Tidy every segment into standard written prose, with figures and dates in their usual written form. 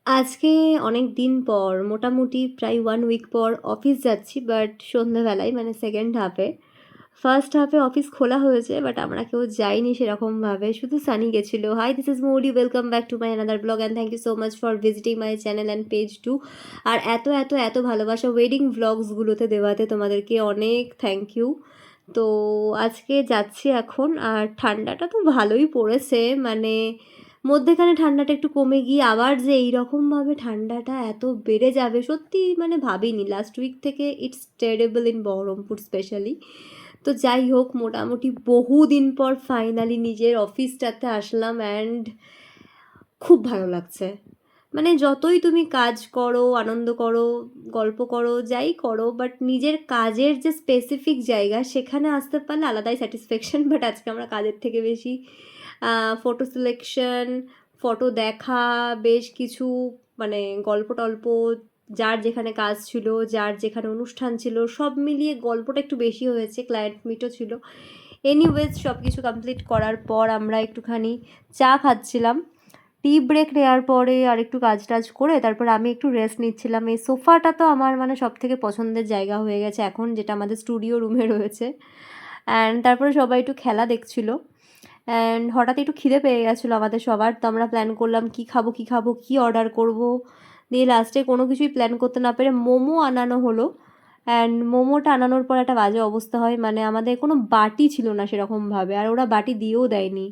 আজকে অনেক দিন পর মোটামুটি প্রায় 1 উইক পর অফিস যাচ্ছি, বাট সন্ধ্যেবেলায় মানে সেকেন্ড হাফে। ফার্স্ট হাফে অফিস খোলা হয়েছে, বাট আমরা কেউ যাইনি সেরকমভাবে, শুধু সানি গেছিলো। Hi, this is Mouli, welcome back to my another blog and thank you so much for visiting my channel and page too. আর এত এত এত ভালোবাসা ওয়েডিং ব্লগসগুলোতে দেওয়াতে তোমাদেরকে অনেক থ্যাংক ইউ। তো আজকে যাচ্ছি এখন, আর ঠান্ডাটা তো ভালোই পড়েছে, মানে মধ্যেখানে ঠান্ডাটা একটু কমে গিয়ে আবার যে এইরকমভাবে ঠান্ডাটা এত বেড়ে যাবে সত্যি মানে ভাবিনি। লাস্ট উইক থেকে it's terrible in Baharampur specially. তো যাই হোক, মোটামুটি বহুদিন পর ফাইনালি নিজের অফিসটাতে আসলাম, অ্যান্ড খুব ভালো লাগছে। মানে যতই তুমি কাজ করো, আনন্দ করো, গল্প করো, যাই করো, বাট নিজের কাজের যে স্পেসিফিক জায়গা সেখানে আসতে পারলে আলাদাই স্যাটিসফ্যাকশন। বাট আজকে আমরা কাজের থেকে বেশি ফটো সিলেকশন, ফটো দেখা, বেশ কিছু মানে গল্প টল্প, যার যেখানে কাজ ছিল, যার যেখানে অনুষ্ঠান ছিল, সব মিলিয়ে গল্পটা একটু বেশি হয়েছে, ক্লায়েন্ট মিটও ছিল। এনিওয়েজ সব কিছু কমপ্লিট করার পর আমরা একটুখানি চা খাচ্ছিলাম। টি ব্রেক নেওয়ার পরে আর একটু কাজ টাজ করে তারপর আমি একটু রেস্ট নিচ্ছিলাম। এই সোফাটা তো আমার মানে সব থেকে পছন্দের জায়গা হয়ে গেছে এখন, যেটা আমাদের স্টুডিও রুমে রয়েছে। অ্যান্ড তারপরে সবাই একটু খেলা দেখছিল, অ্যান্ড হঠাৎ একটু খিদে পেয়ে গেছিলো আমাদের সবার। তো আমরা প্ল্যান করলাম কী খাবো কী খাবো, কী অর্ডার করব। দিয়ে লাস্টে কোনো কিছুই প্ল্যান করতে না পেরে মোমো আনানো হলো। অ্যান্ড মোমোটা আনানোর পর একটা বাজে অবস্থা হয়, মানে আমাদের কোনো বাটি ছিল না সেরকমভাবে, আর ওরা বাটি দিয়েও দেয়নি।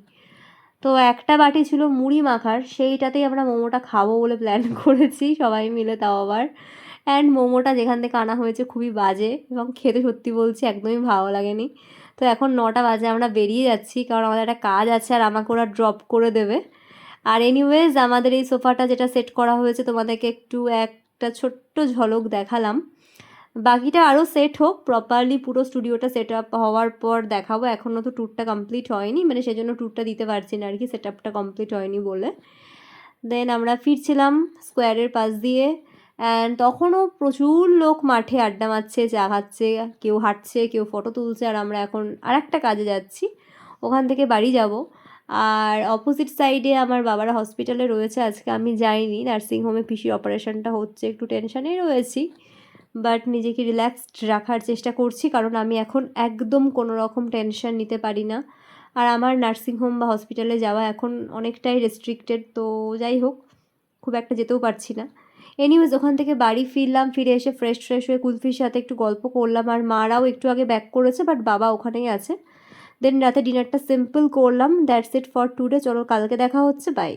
তো একটা বাটি ছিল মুড়ি মাখার, সেইটাতেই আমরা মোমোটা খাবো বলে প্ল্যান করেছি সবাই মিলে, তাও আবার। অ্যান্ড মোমোটা যেখান থেকে আনা হয়েছে খুবই বাজে, এবং খেতে সত্যি বলছি একদমই ভালো লাগেনি। তো এখন 9টা বাজে, আমরা বেরিয়ে যাচ্ছি কারণ আমাদের একটা কাজ আছে, আর আমাকে ওরা ড্রপ করে দেবে। আর এনিওয়েজ আমাদের এই সোফাটা যেটা সেট করা হয়েছে তোমাদেরকে একটু একটা ছোট্ট ঝলক দেখালাম। বাকিটা আরও সেট হোক প্রপারলি, পুরো স্টুডিওটা সেট আপ হওয়ার পর দেখাবো। এখনও তো ট্যুরটা কমপ্লিট হয়নি, মানে সেজন্য ট্যুরটা দিতে পারছি না আর কি, সেট আপটা কমপ্লিট হয়নি বলে। দেন আমরা ফিরছিলাম স্কোয়ারের পাশ দিয়ে, অ্যান্ড তখনও প্রচুর লোক মাঠে আড্ডা মারছে, চা খাচ্ছে, কেউ হাঁটছে, কেউ ফটো তুলছে। আর আমরা এখন আর একটা কাজে যাচ্ছি, ওখান থেকে বাড়ি যাব। আর অপোজিট সাইডে আমার বাবারা হসপিটালে রয়েছে, আজকে আমি যাইনি, নার্সিংহোমে পিসির অপারেশনটা হচ্ছে, একটু টেনশানেই রয়েছি। বাট নিজেকে রিল্যাক্সড রাখার চেষ্টা করছি, কারণ আমি এখন একদম কোনো রকম টেনশন নিতে পারি না। আর আমার নার্সিংহোম বা হসপিটালে যাওয়া এখন অনেকটাই রেস্ট্রিক্টেড, তো যাই হোক খুব একটা যেতেও পারছি না। এনিওয়েজ ওখান থেকে বাড়ি ফিরলাম, ফিরে এসে ফ্রেশ ফ্রেশ হয়ে কুলফির সাথে একটু গল্প করলাম, আর মারাও একটু আগে ব্যাক করেছে, বাট বাবা ওখানেই আছে। দেন রাতে ডিনারটা সিম্পল করলাম। দ্যাটস ইট ফর টুডে, চলো কালকে দেখা হচ্ছে, বাই।